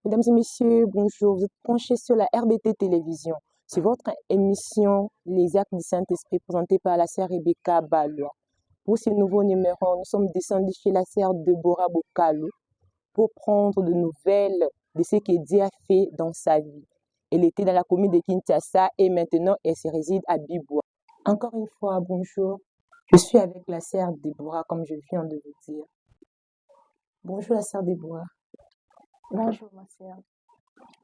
Mesdames et messieurs, bonjour. Vous êtes branchés sur la RBT Télévision. C'est votre émission Les Actes du Saint-Esprit présentée par la sœur Rebecca Balois. Pour ce nouveau numéro, nous sommes descendus chez la sœur Deborah Bokalo pour prendre de nouvelles de ce que Dieu a fait dans sa vie. Elle était dans la commune de Kinshasa et maintenant elle se réside à Bibois. Encore une fois, bonjour. Je suis avec la sœur Deborah, comme je viens de vous dire. Bonjour la sœur Deborah. Bonjour ma sœur.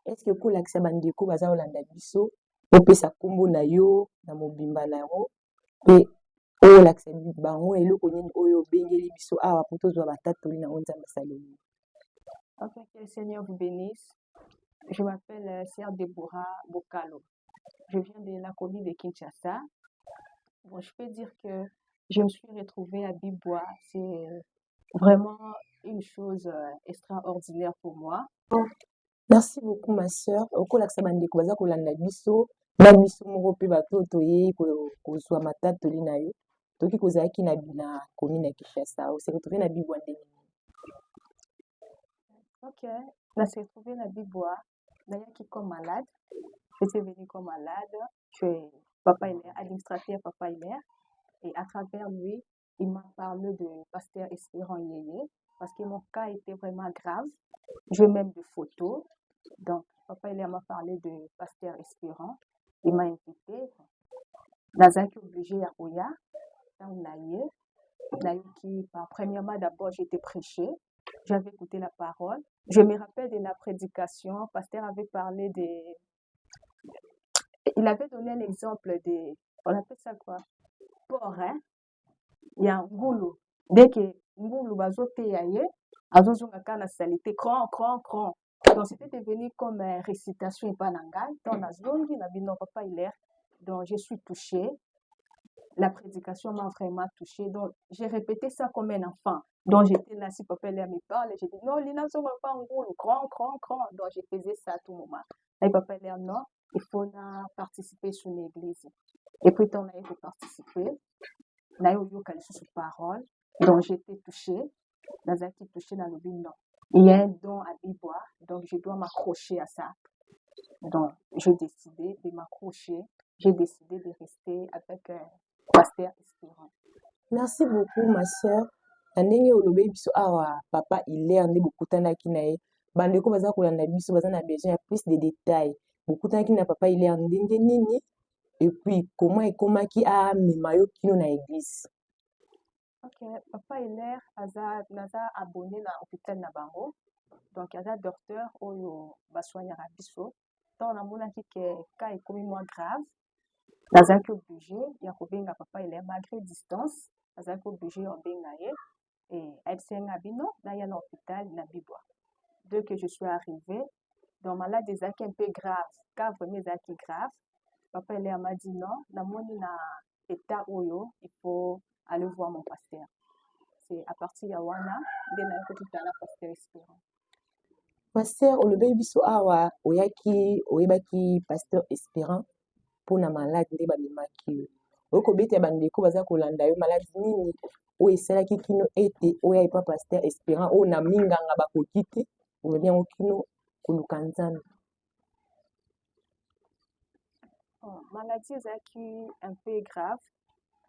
Est-ce que kolakisa bandeko baza kolanda biso opesa kombo na yo na mobimba na yango mpe oyolakisa bango eloko nini oyo obengeli biso awa po tozwa batatoli na ngo nzambe asaleli? Ok, que le Seigneur vous bénisse. Je m'appelle sœur Deborah Bokalo. Je viens de la commune de Kinshasa. Bon, je peux dire que je me suis retrouvée à Bibois. C'est vraiment une chose extraordinaire pour moi. Merci beaucoup ma sœur. Okolakisa bandeko baza kolanda biso na biso moko mpe bato toyei kozwa matatoli na yo toki kozalaki na commune ya Kinshasa ose retrouvé na Bibois ndenge nini? Ok, on s'est retrouvé à Bibois. D'ailleurs, qui comme malade. J'étais venue comme malade. Papa Hilaire, administrateur Papa Hilaire. Et à travers lui, il m'a parlé de pasteur Espérant Yéyé parce que mon cas était vraiment grave. J'ai même des photos. Donc, Papa Hilaire m'a parlé de pasteur Espérant. Il m'a invité. Nazaki obligé à Oya, dans Naye. Naye qui, premièrement, d'abord, j'ai été prêché. J'avais écouté la parole. Je me rappelle de la prédication. Le pasteur avait parlé de... Il avait donné un exemple de... On appelle ça quoi? Porc, hein? Il y a un goulou. Dès que goulou bazote yaye, azozonga kana salité, cran. Donc c'était devenu comme récitation et pas nangai. Donc nazongi na bino Papa Hilaire. Donc je suis touchée. La prédication m'a vraiment touchée. Donc j'ai répété ça comme un enfant. Donc j'étais là, si Papa Hilaire me parle, j'ai dit non, Lina zonga pas un goulou, cran. Donc je faisais ça à tout moment. Et Papa Hilaire, non, il faut participer sur l'église. Et puis on a été participer. Nayoyoka lisusu parole, donc j'étais touchée, nazaki touchée dans le bilan. Il y a un don à Bibois, donc je dois m'accrocher à ça. Donc j'ai décidé de m'accrocher, j'ai décidé de rester avec pasteur Espérant. Merci beaucoup ma sœur. Na ndenge olobeli biso awa Papa Hilaire nde bokutanaki na ye bandeko baza kolanda biso baza na besoin ya plus de détails bokutanaki na Papa Hilaire ndenge nini et puis comment ekomaki amema yo kino na église? Ok, Papa Hilaire naza abonné na hôpital na bango, donc aza docteur oyo basoignaka biso. Donc namonaki ke cas ekomi moins grave, nazalaki obligé ya kobenga Papa Hilaire malgré distance, nazalaki obligé ya kobenga ye et ayebisenga bino naya na hôpital na Bibois. Dès que je suis arrivée, donc malade ezalaki un peu grave, cas vraiment ezalaki grave. Papa Hilaire m'a dit non, namoni na état oyo, il faut aller voir mon pasteur. C'est à partir de wana nde nayaki kotala pasteur Espérant. Pasteur olobeli biso awa oyebaki pasteur Espérant mpona malade nde bamemaki yo okobeta bandeko baza kolanda yo malade nini oyo esalaki kino ete oya epa pasteur Espérant oyo na minganga bakoki te olobi yango kino koluka nzambe? Maladie ezalaki un peu grave,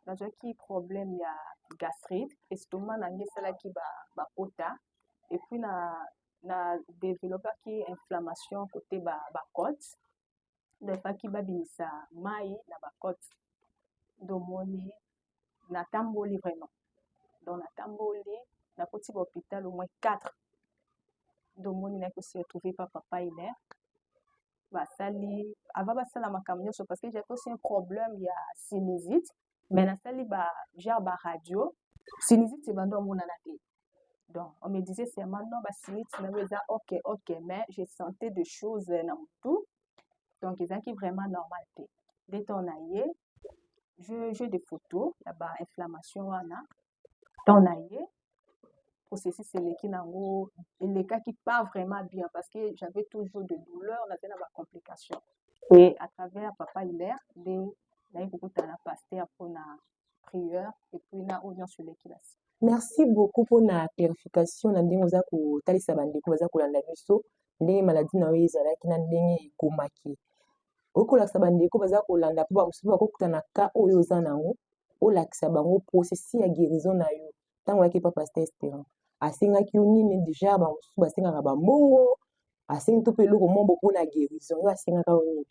nazwaki problème ya gastrite, estomac nange esalaki bakota et puis na développaki inflammation côté bacote, efaki babimisa mai na bacote. Domoni natamboli vraiment, donc natamboli nakoti hôpital au moins 4. Domoni nayaki se retrouver par Papa Hilaire basali avant basala makambo nyonso parce que j'avais aussi un problème ya sinusite, mais nasali genre radio sinusite ebanda omonana te. Donc on me disait seulement non basinusite na eza ok, mais je sentais des choses na mutu, donc ezalaki vraiment normal te. Dès ton aye j'ai des photos ya ba inflammation wana ton aye processus eleki nango elekaki pas vraiment bien parce que j'avais toujours de douleurs, nazali na complications. Et à travers Papa Hilaire nde nayi kokutana pasteur mpona prière et puis na oyo nyonso eleki na se. Merci beaucoup pour la clarification na ndenge oza kotalisa bandeko baza kolanda biso ndenge maladi na yo ezalaki na ndenge ekomaki. Okolakisa bandeko baza kolanda mpo bamosusu bakokuta na ka oyo oza nango olakisa bango processus ya guérison na yo ntango oyaki pa Pasteur Espérant asengaki yo nini deja bamosusu basengaka bambongo asengi to mpe eloko moko mpona guérison yo asengaka yo nini.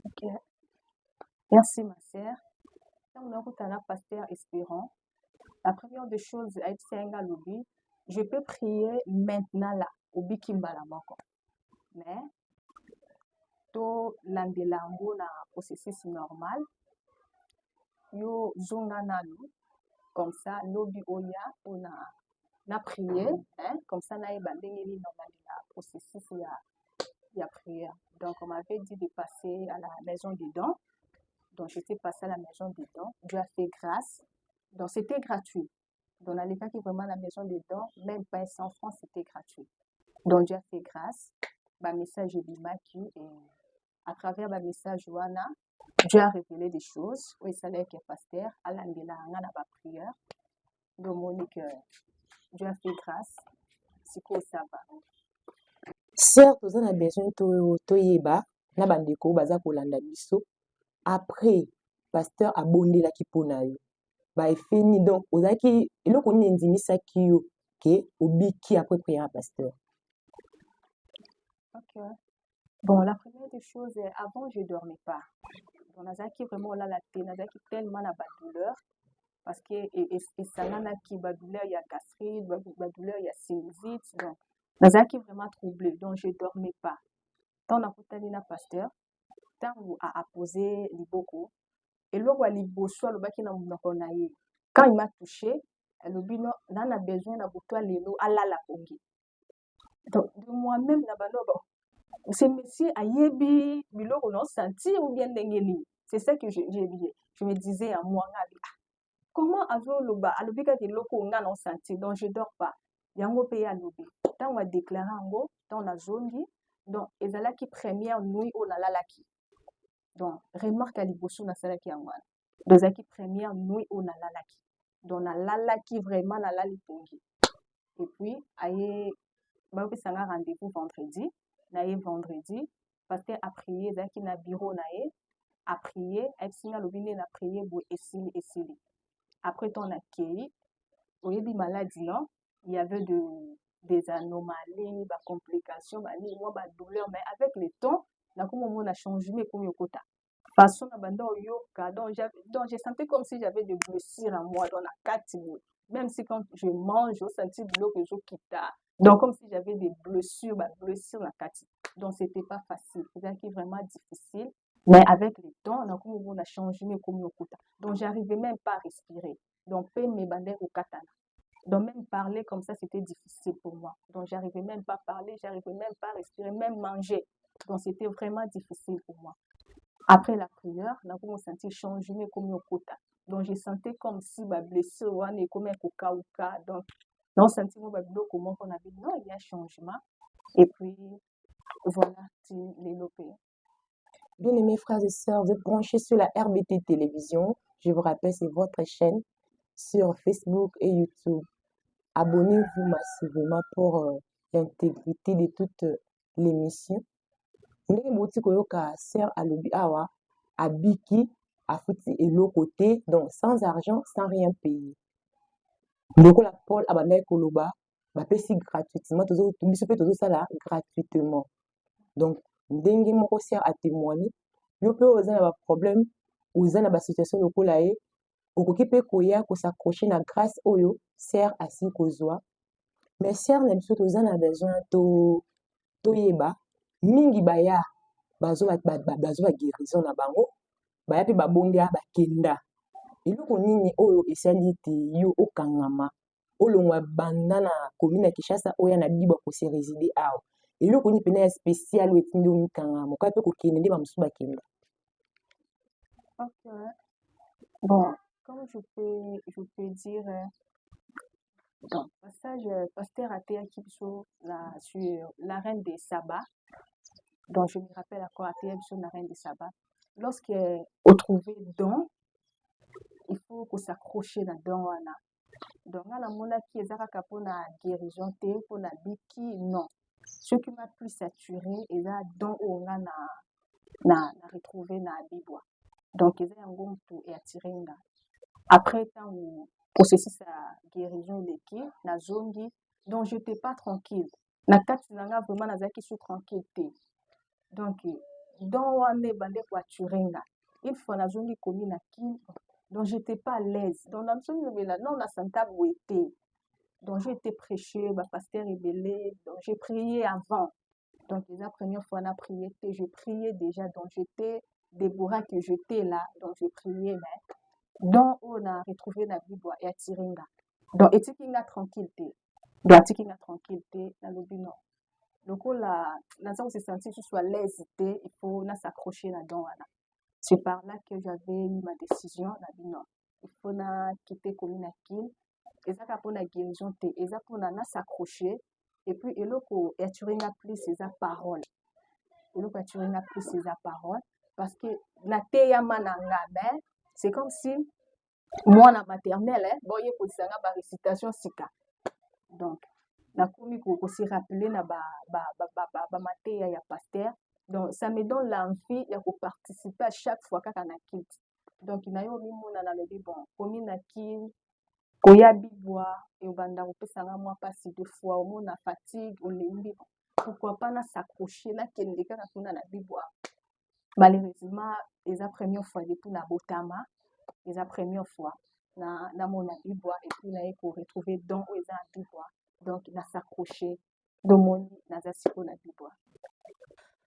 Ok. Merci ma sœur. Quand on écoute un Pasteur Espérant, la première des choses à être un lobby, je peux prier maintenant là au bikimbala moko. Mais to landelango na processus normal, yo zonga nanu comme ça lobby oya on a prié hein comme ça na ebandengeli normal la processus ya prière. Donc on m'avait dit de passer à la maison des dons. Donc j'étais passée à la maison des dons. Dieu a fait grâce. Donc c'était gratuit. Donc dans les cas qui vraiment la maison des dons, même pas 100 francs, c'était gratuit. Donc Dieu a fait grâce. Bah message est bimaki et à travers le message wana Dieu a révélé des choses. Oui, ça l'est que pasteur à l'angela na ba prière. Donc Monique Dieu a fait grâce. C'est quoi ça va? Sœur toza na besoin toyeba na bandeko baza kolanda biso après pasteur abondelaki mpona yo baefeni donc ozalaki eloko nini endimisaki yo ke obiki après prière ya pasteur. Ok. Bon, la première des choses, avant, je ne dormais pas. Donc, nazaki vraiment là la tête, nazaki tellement la douleur parce que et ça n'a qui douleur, il y a gastrite, douleur, il y a sinusite. Donc, nazaki vraiment troublé. Donc, je ne dormais pas. Tant on a na pasteur, tant on a posé liboko et l'eau a liboso le baki na munakonaye. Quand il m'a touché, le bino n'a besoin na botoa lelo ala la pongi. Donc, de moi-même na banoba ce monsieur ayebi biloko non senti ou bien ndengeli. C'est ça que je me disais à moi comment azo loba alobika ke loko nga non senti donc je dors pas yango pe ya lobi tant on a déclaré ngo tant la zone donc ezala ki première nuit o la lalaki donc remarque à liboso na sala ki yango donc ki première nuit o na lalaki donc na lalaki vraiment na lalipongi et puis aye ba pe sanga rendez-vous vendredi naye vendredi parce que a prier zaki na bureau naye a prier esinga lobine na prier bo esili après ton accueil oyebi maladie non il y avait des anomalies ba complications ba ni moi ba douleur mais avec le temps na comme on a changé mais comme yokota façon na banda yoka donc je sentais comme si j'avais des blessures en moi dans la catégorie même si quand je mange je sentais de l'eau que je quitte. Donc, comme si j'avais des blessures dans la catégorie. Donc, ce n'était pas facile. C'était vraiment difficile. Mais avec le temps, on a changé mes communautés. Donc, j'arrivais même pas à respirer. Donc, mes bandères au katana. Donc, même parler comme ça, c'était difficile pour moi. Donc, j'arrivais même pas à parler, j'arrivais même pas à respirer, même manger. Donc, c'était vraiment difficile pour moi. Après la prière, on a senti changer mes communautés. Donc, je sentais comme si ma blessure, on est comme un coca. Donc, non, sentiment comment on avait non, il y a un changement. Et puis, voilà, tu l'es lopé. Bien aimés frères et sœurs, vous êtes branchés sur la RBT Télévision. Je vous rappelle, c'est votre chaîne sur Facebook et YouTube. Abonnez-vous massivement pour l'intégrité de toute l'émission. Ndenge bouti koyoka sœur alobi awa abiki afuti eloko te donc sans argent sans rien payer. Lokola Paul abandaki koloba bapesi gratuitement biso mpe tozosala gratuitement donc ndenge moko sœur atémoigné yo mpe oza na baproblème oza na basituation lokola ye okoki mpe koya kosacroche na grâce oyo sœur asili kozwa mais sœur na biso toza na besoin toyeba mingi baya bazwa guérison na bango baya mpe babondia bakenda eloko nini oyo esali ete yo okangama olongwa banda na commune ya Kinshasa oya na bibo kose résider awa eloko nini pena ya spécial oyo etindi omikangama okai mpe kokende nde bamosusu bakenda. Ok. Bon, comme je peux dire donc passage pasteur a été sur la reine des sabbats. Donc je me rappelle encore à sur la reine des sabbats lorsque on trouvait don il faut s'accrocher na don wana. Donc nga namonaki eza kaka mpona guérison te, mpona biki non. Ce qui m'a plus saturé eza don oyo nga na retrouvé na bibwa. Donc eza yango motu eatire nga. Après ntango processus ya guérison eleki nazongi, donc j'étais pas tranquille. Na kati na nga vraiment nazalaki su tranquille te. Donc don wana ebande koature nga. Une fois nazongi komi na kini, donc j'étais pas à l'aise. Donc nazongi lobela non na santa boye te. Donc j'ai été prêcher, pasteur ebele, donc j'ai prié avant. Donc la première fois on a prié, je priais déjà, donc j'étais Déborah que j'étais là, donc je priais, mais donc on a retrouvé la Bible et attiré nga. Donc et qui nga tranquillité, donc qui nga tranquillité, dans le non. Donc là, dans ça on s'est senti que ce soit l'aise, il faut s'accrocher là-dedans. C'est par là que j'avais eu ma décision, non, il faut quitter commune à Kil. Et ça pour la guérison te et ça pour s'accrocher et puis eloko attirer plus ces paroles eloko attirer plus ces paroles parce que na te ya mananga ben c'est comme si moi na maternelle boye ko sanga ba récitation sika donc na komi ko se rappeler na ba mateya ya pasteur, donc ça me donne l'envie de participer à chaque fois kaka na kit. Donc na yo mimona na lobi bon komi na kit koya bibwa ebanda kopesanga mwa pasi deux fois omona fatigue olembi, pourquoi pas na s'accrocher na kende kaka kuna na bibwa. Malheureusement eza première fois depuis na botama, eza première fois na mona bibwa et puis na ko retrouver don eza bibwa, donc na s'accrocher domoni naza siko na bibwa.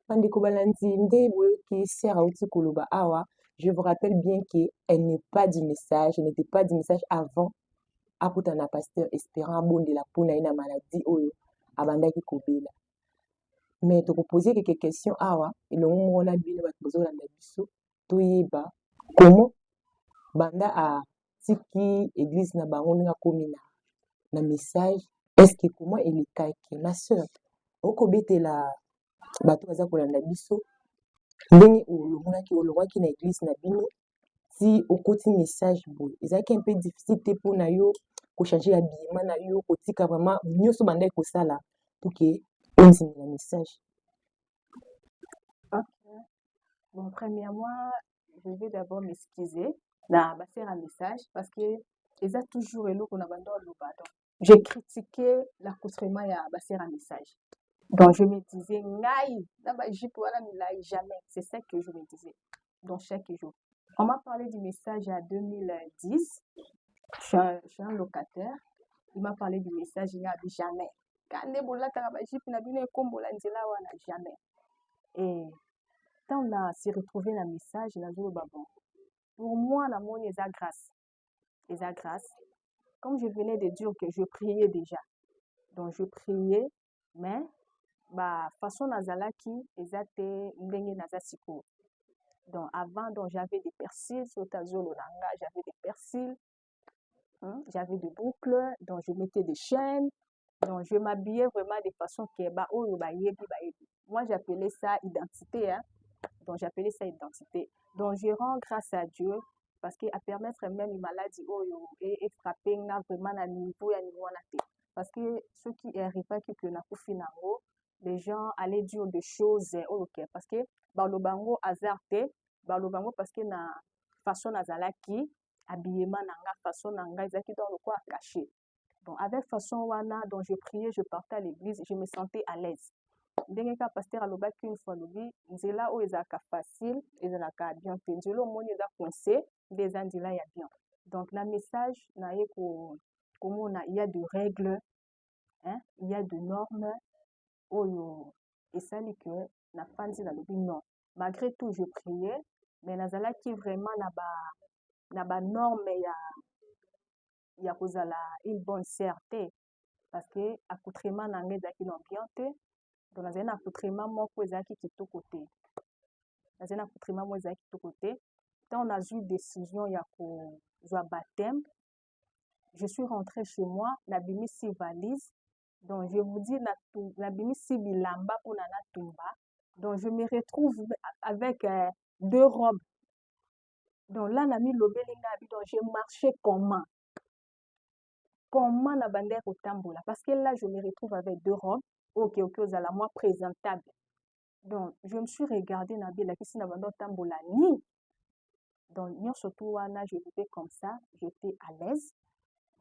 Bandeko balandi nde boyoki sœur auti koloba awa, je vous rappelle bien qu'elle n'est pas du message, elle n'était pas du message avant akuta na pasteur espérant abondela mpona ye na maladie oyo abandaki kobela. Mais tokopoze quelques questions awa elongo moko na bino bato bozolanda biso toyeba comment banda atiki église na bango ndenge akomi na message, est-ce que comment elekaki ma sœur okobetela bato baza kolanda biso ndenge olongwaki na église na bino si okoti message boye ezalaki un peu difficile te mpona yo kochanger habillement na yo kotika vraiment nyonso bandaki kosala pour que ondimi na message. Ok. Bon, premièrement, je vais d'abord m'excuser na basser un message parce que ils a toujours eloko na bando loba. Donc j'ai critiqué l'accoutrement ya basser un message. Donc je me disais ngai na ba jipe wala milai jamais, c'est ça que je me disais. Donc chaque jour. On m'a parlé du message à 2010. Je suis un locataire. Il m'a parlé du message, il n'a jamais. Quand jamais. Et quand on s'est retrouvé dans le message, il a dit, bon, pour moi, la monnaie est à grâce. Est à grâce. Comme je venais de dire que je priais déjà. Donc je priais, mais bah façon nazalaki, ezate ndenge nazasiko. Donc avant, donc j'avais des persils sur Tazolo Langa, j'avais des persils. J'avais des boucles, donc je mettais des chaînes, donc je m'habillais vraiment de façon que moi j'appelais ça identité, donc j'appelais ça identité. Donc je rends grâce à Dieu parce qu'à permettre même une maladie et frapper vraiment à niveau parce que ce qui arrive pas que na kufinango, les gens allaient dire des choses ok parce que le bango hasardé, le bango parce que na façon nazalaki habillement nanga façon nanga ezaki dans le quoi caché. Donc avec façon wana dont je priais, je partais à l'église, je me sentais à l'aise. Ndenge ka pasteur alobaki une fois lobi nzela o ezaka facile, ezalaka bien te nzela omoni eza coincé, des nzela ya bien. Donc la message na ye komona il y a de règles, il y a de normes oyo esali que na fandi na lobi non. Malgré tout je priais, mais nazalaki vraiment na ba norme ya kozala une bonne certé parce que accoutrement nanga ezalaki na bien te, donc nazali na accoutrement moko ezalaki kitoko te, nazali na accoutrement moko ezalaki kitoko te. Quand on a eu décision ya kozwa baptême, je suis rentrée chez moi nabimisi valise, donc je vous dis nabimisi bilamba mpona natumba, donc je me retrouve avec deux robes Donc là, nami lobeli nabi, donc j'ai marché comment na bandère au tambola. Parce que là, je me retrouve avec deux robes. Ok, aux ala moi présentable. Donc, je me suis regardée nabi la kisi na bandère au tambola ni. Donc, surtout wana, je vivais comme ça, j'étais à l'aise.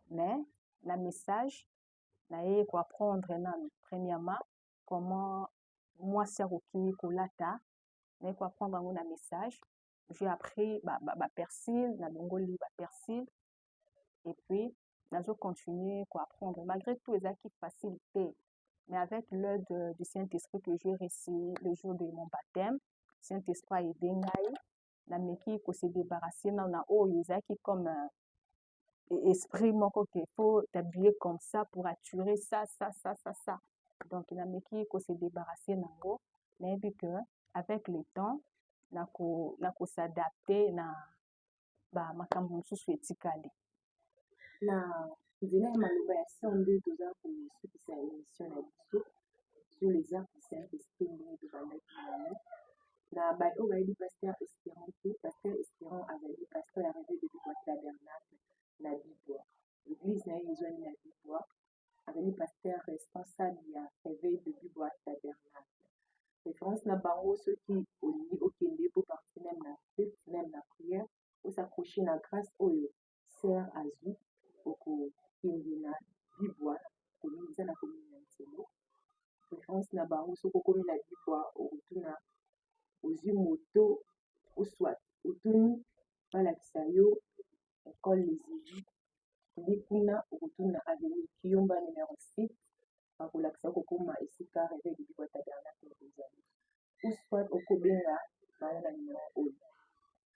Mais, la message, naye quoi apprendre premièrement, comment moi saroki kolata, naye quoi apprendre un message. J'ai appris persil, na bongoli persil. Et puis, je continuer à apprendre. Malgré tout, les acquis facilités. Mais avec l'aide du Saint-Esprit que j'ai reçu le jour de mon baptême, le Saint-Esprit a aidé Ngaï. La meki ko se débarrasser na les acquis comme esprit moko qu'il faut t'habiller comme ça pour attirer ça. Donc, la meki ko se débarrasser nango. Mais vu que avec le temps, nako s'adapter na makambo mosusu etikali. Na nzela ya maloba ya se nde toza kosukisa émission na biso sur les arts du Saint-Esprit ndenge tobandaki yango na bato oyo bayebi paster Espérant te. Paster Espérant azali paster ya réveil de bibwa tabernacle na bibwa église na ye ezwani na bibwa, azali paster responsable ya réveil de bibwa tabernacle. Référence na bango soki olingi okende po partir même na fête même na prière osakroche na grâce oyo sœur azwi okokende na bibwa kominisa na komini na nzelo. Référence na bango soki okomi na bibwa okotuna ozwi moto oswat otuni balakisa yo école les élus ndi kuna okotuna avenue Kiyomba numéro 6 bakolakisa kokoma esika réveil de bibwa tabernacle ezali oswat okobenga bana na numéro oyo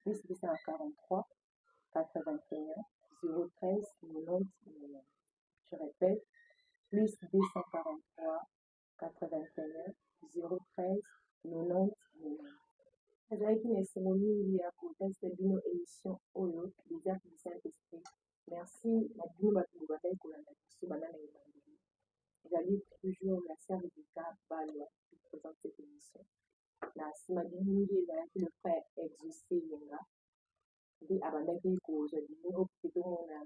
plus 243 81 013 90 90. Je répète, plus 243 81 013 90 90. ezalaki na esengo mingi ya kotangisa bino émission oyo les arts du Saint-Esprit. Merci na bino bato bazali kolanda biso banda na ebandeli. Ezali toujours la sœur Rebecca Balwa qui présente cette émission. Na nsima mingi ezalaki le frère Exaucé Yenga nde abandaki kozwa bino okoki tomona